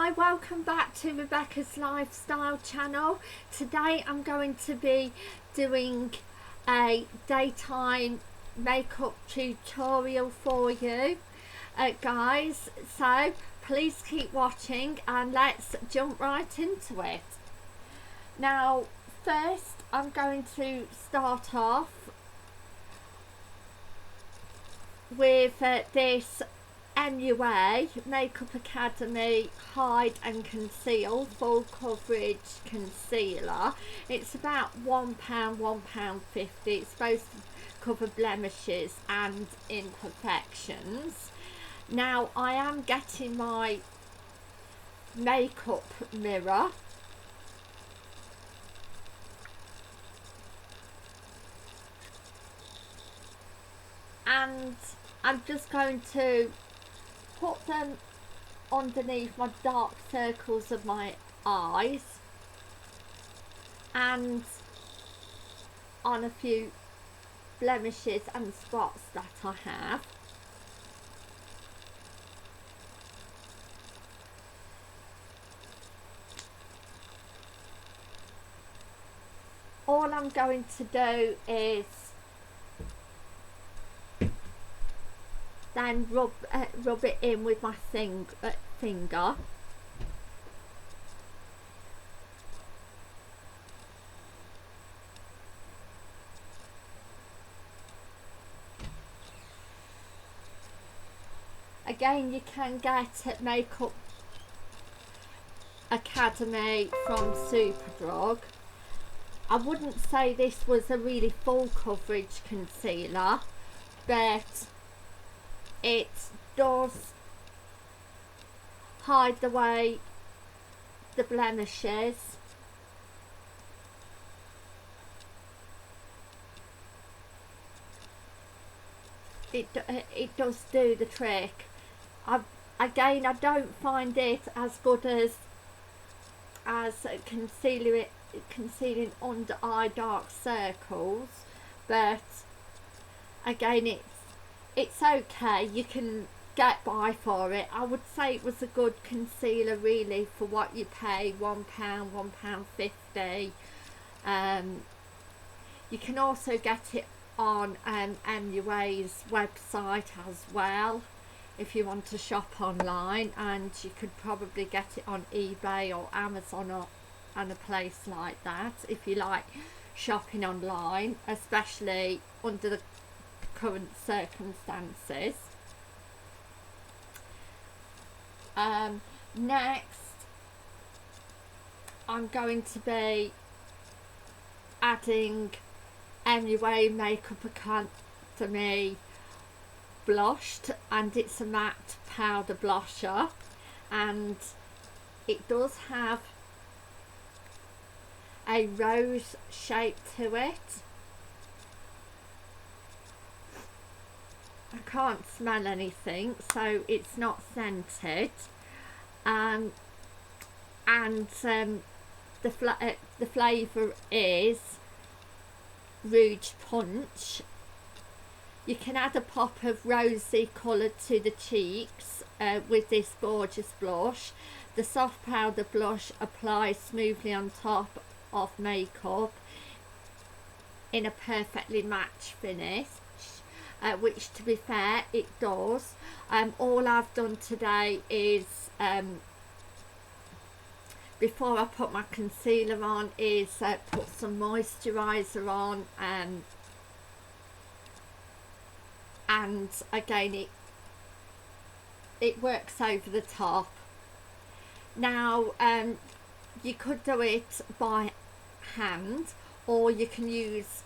Hi, welcome back to Rebecca's Lifestyle channel. Today I'm going to be doing a daytime makeup tutorial for you guys, so please keep watching and let's jump right into it. Now first I'm going to start off with this MUA Makeup Academy Hide and Conceal Full Coverage Concealer. It's about £1, £1.50. It's supposed to cover blemishes and imperfections. Now I am getting my makeup mirror, and I'm just going to put them underneath my dark circles of my eyes and on a few blemishes and spots that I have. All I'm going to do is then rub it in with my finger. Again, you can get at Makeup Academy from Superdrug. I wouldn't say this was a really full coverage concealer, but it does hide away the blemishes. It does do the trick. Again, I don't find it as good as concealing under eye dark circles, but again it's okay, you can get by for it. I would say it was a good concealer really for what you pay, £1, £1.50. You can also get it on MUA's website as well if you want to shop online, and you could probably get it on eBay or Amazon or and a place like that if you like shopping online, especially under the current circumstances. Next I'm going to be adding MUA Makeup Academy Blushed, and it's a matte powder blusher, and it does have a rose shape to it. I can't smell anything, so it's not scented, and the flavour is Rouge Punch. You can add a pop of rosy colour to the cheeks with this gorgeous blush. The soft powder blush applies smoothly on top of makeup in a perfectly matte finish, which to be fair it does. All I've done today is before I put my concealer on is put some moisturiser on, and again it works over the top. Now you could do it by hand, or you can use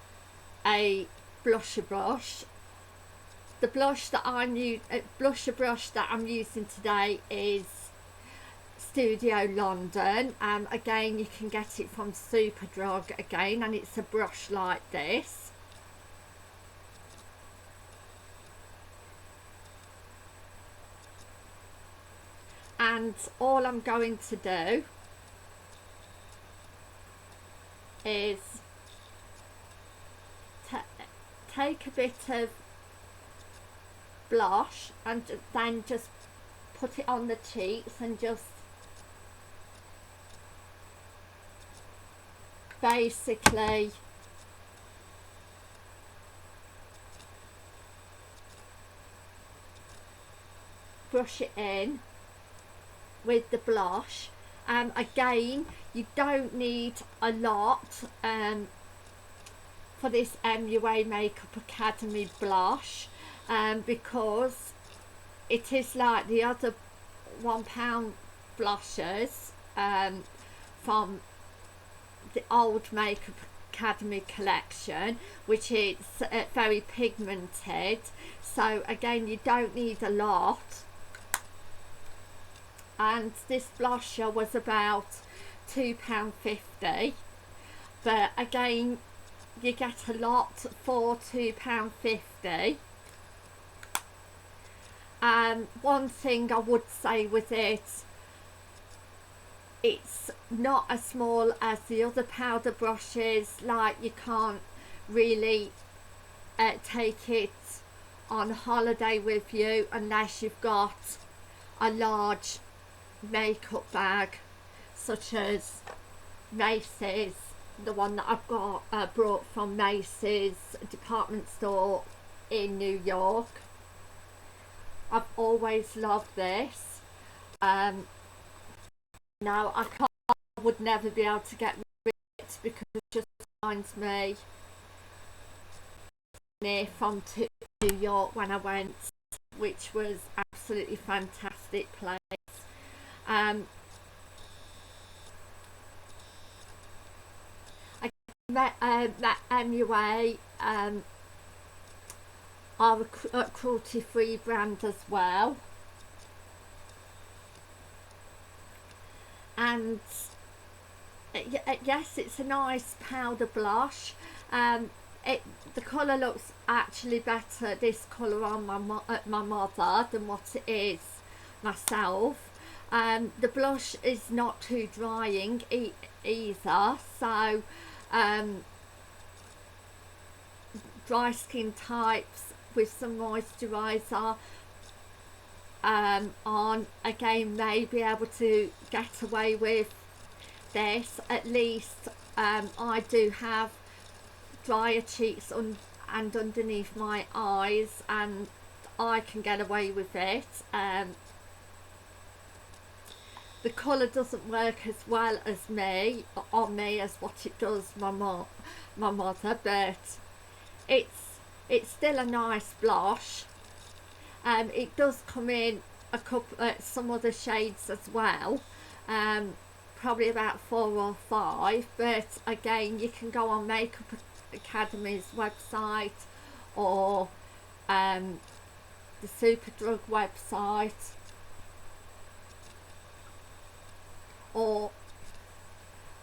a blusher brush. The blusher brush that I'm using today is Studio London. Again, you can get it from Superdrug again, and it's a brush like this. And all I'm going to do is take a bit of blush and then just put it on the cheeks and just basically brush it in with the blush. Again, you don't need a lot for this MUA Makeup Academy blush, because it is like the other £1 blushes from the old Makeup Academy collection, which is very pigmented. So again, you don't need a lot. And this blusher was about £2.50, but again, you get a lot for £2.50. One thing I would say with it, it's not as small as the other powder brushes. Like, you can't really take it on holiday with you unless you've got a large makeup bag, such as Macy's, the one that I've got brought from Macy's department store in New York. I've always loved this. Now I would never be able to get rid of it because it just reminds me from New York when I went, which was absolutely fantastic place. That MUA are a cruelty-free brand as well, and yes, it's a nice powder blush. The colour looks actually better, this colour, on my mother than what it is myself. The blush is not too drying either, so dry skin types with some moisturiser on, again, may be able to get away with this. At least I do have drier cheeks and underneath my eyes, and I can get away with it. The colour doesn't work as well as on me as what it does my mother, but it's still a nice blush. It does come in a couple some other shades as well, probably about 4 or 5, but again, you can go on Makeup Academy's website or the Superdrug website, or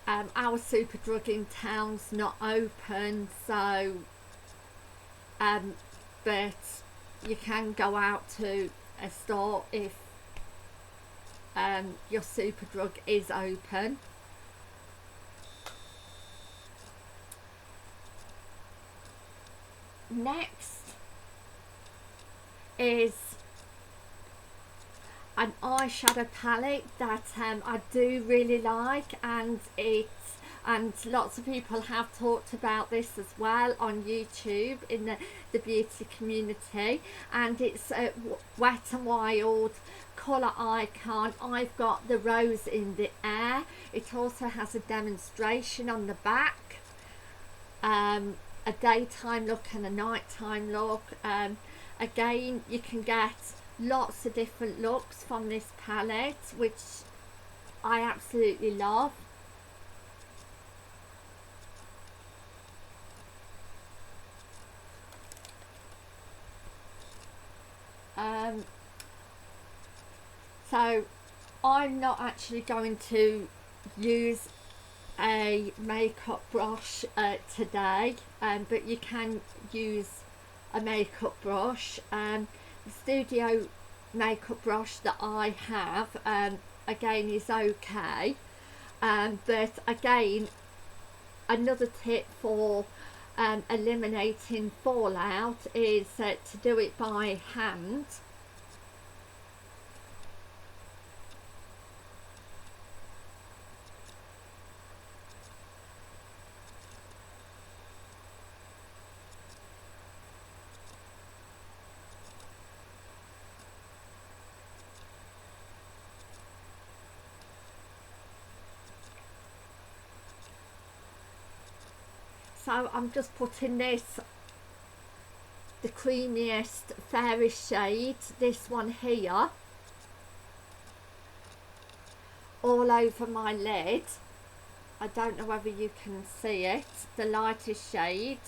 our Superdrug in town's not open, so but you can go out to a store if your Superdrug is open. Next is an eyeshadow palette that I do really like, and lots of people have talked about this as well on YouTube in the beauty community, and it's Wet n Wild Colour Icon. I've got the Rose in the Air. It also has a demonstration on the back, a daytime look and a nighttime look. Again, you can get lots of different looks from this palette, which I absolutely love. So I'm not actually going to use a makeup brush today, but you can use a makeup brush. The Studio makeup brush that I have again is okay, but again, another tip for eliminating fallout is to do it by hand. So I'm just putting this, the creamiest, fairest shade, this one here, all over my lid. I don't know whether you can see it, the lightest shade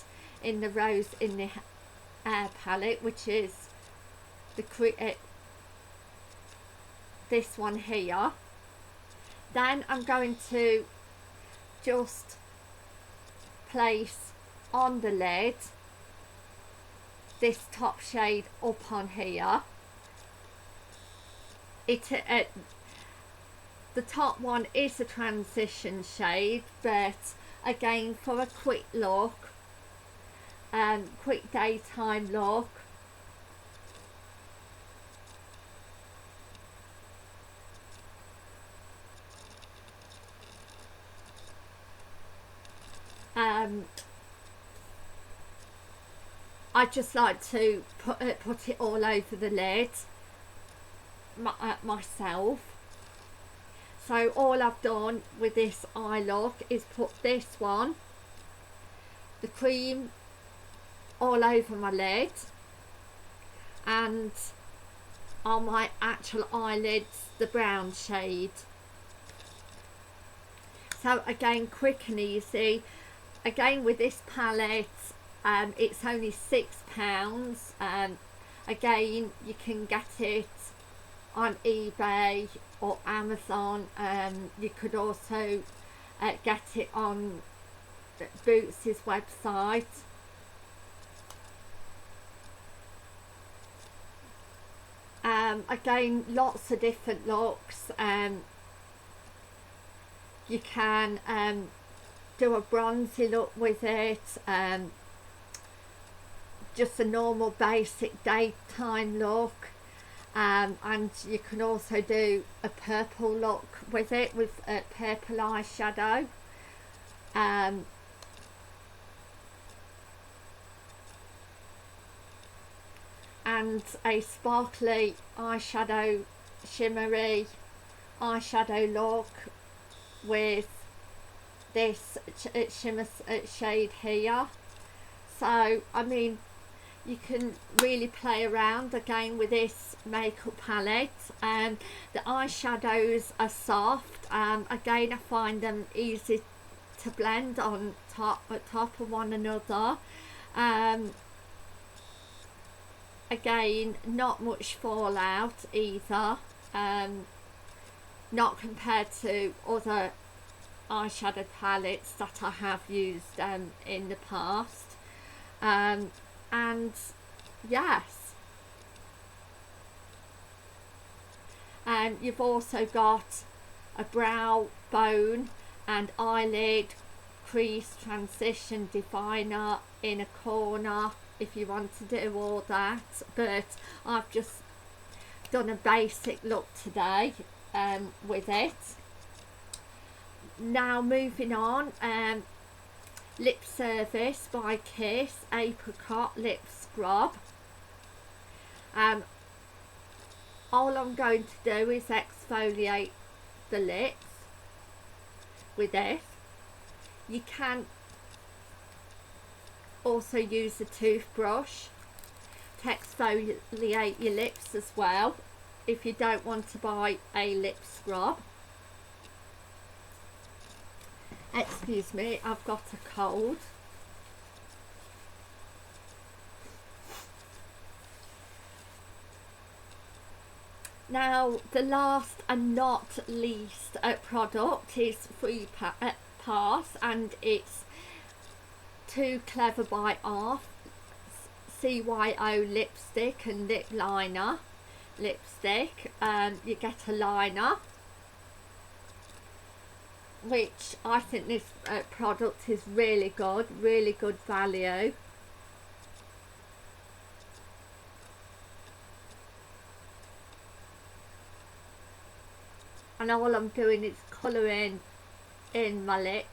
in the Rose in the Air palette, which is the this one here. Then I'm going to just place on the lid this top shade up on here. The top one is a transition shade, but again, for a quick look, quick daytime look, I just like to put it all over the lid myself. So all I've done with this eye look is put this one, the cream, all over my lid, and on my actual eyelids the brown shade. So again, quick and easy. Again, with this palette, it's only £6. Again, you can get it on eBay or Amazon. You could also get it on Boots' website. Again, lots of different looks. You can do a bronzy look with it, just a normal basic daytime look, and you can also do a purple look with it, with a purple eyeshadow. And a sparkly eyeshadow, shimmery eyeshadow look with this shimmer shade here. So I mean, you can really play around again with this makeup palette. The eyeshadows are soft. Again, I find them easy to blend on top of one another. Again, not much fallout either, not compared to other eyeshadow palettes that I have used in the past. And yes, and you've also got a brow bone and eyelid crease transition definer in a corner if you want to do all that, but I've just done a basic look today with it. Now moving on, Lip Service by Kiss Apricot Lip Scrub. All I'm going to do is exfoliate the lips with this. You can also use a toothbrush to exfoliate your lips as well, if you don't want to buy a lip scrub. Excuse me, I've got a cold. Now, the last and not least product is Free Pass, and it's Too Clever by Arf CYO lipstick and lip liner lipstick. You get a liner, which I think this product is really good value. And all I'm doing is colouring in my lips.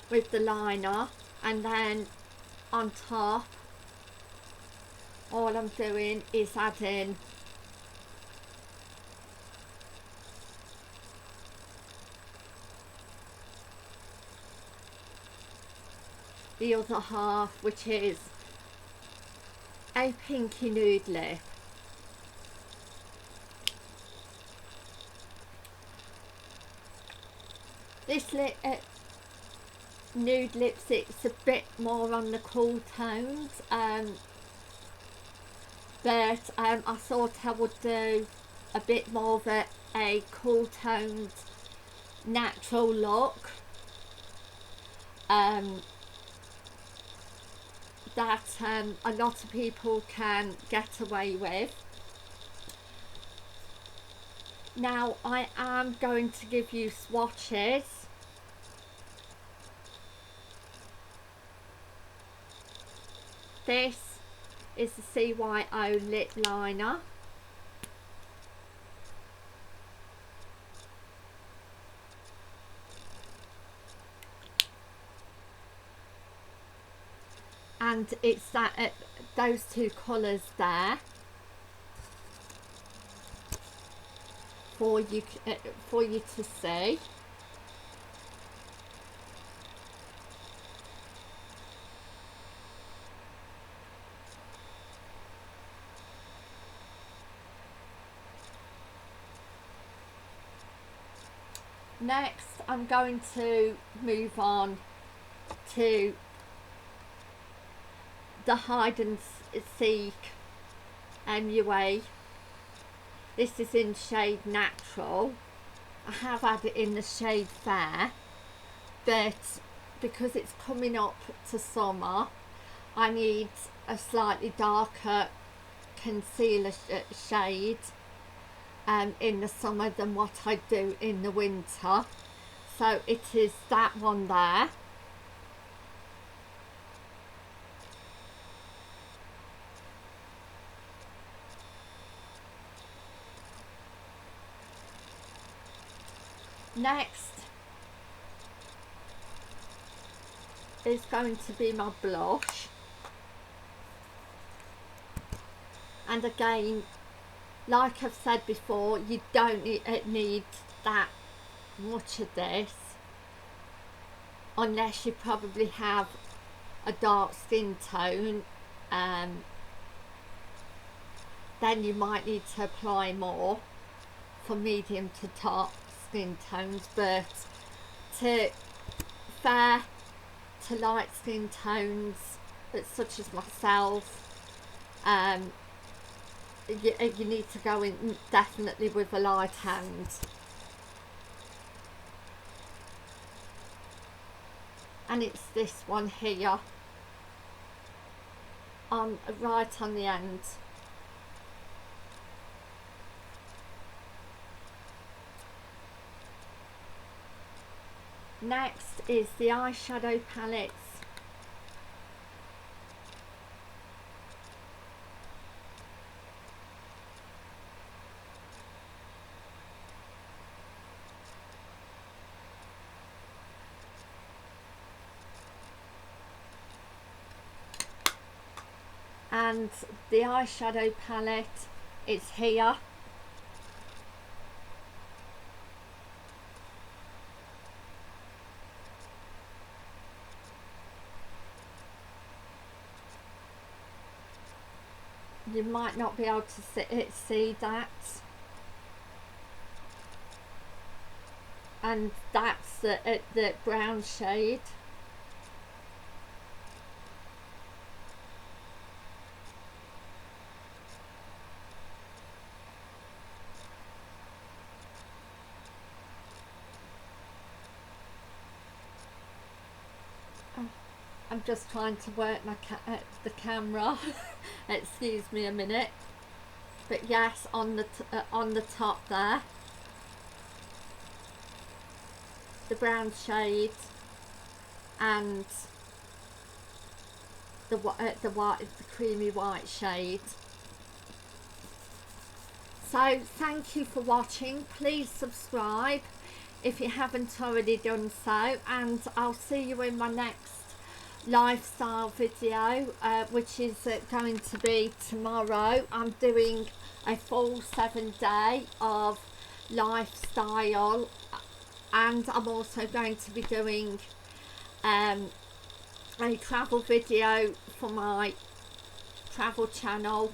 With the liner, and then on top all I'm doing is adding the other half, which is a pinky nude lip. This nude lipstick's a bit more on the cool tones, but I thought I would do a bit more of a cool toned natural look that a lot of people can get away with. Now I am going to give you swatches. This is the CYO lip liner. And it's that those two colours there for you to see. Next, I'm going to move on to the Hide and Seek MUA. This is in shade Natural. I have had it in the shade Fair, but because it's coming up to summer, I need a slightly darker concealer shade in the summer than what I do in the winter. So it is that one there. Next is going to be my blush, and again, like I've said before, you don't need that much of this unless you probably have a dark skin tone. Then you might need to apply more for medium to dark skin tones, but to fair to light skin tones such as myself, you need to go in definitely with a light hand. And it's this one here, right on the end. Next is the eyeshadow palettes. And the eyeshadow palette is here. You might not be able to see that, and that's the brown shade. I'm just trying to work my the camera. Excuse me a minute. But yes, on the top there, the brown shade and the creamy white shade. So thank you for watching. Please subscribe if you haven't already done so, and I'll see you in my next lifestyle video, which is going to be tomorrow. I'm doing a full 7-day of lifestyle, and I'm also going to be doing a travel video for my travel channel,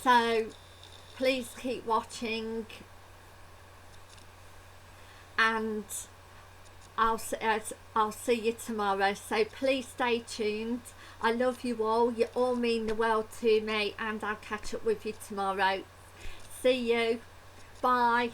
so please keep watching, and I'll see you tomorrow. So please stay tuned. I love you all. You all mean the world to me, and I'll catch up with you tomorrow. See you. Bye.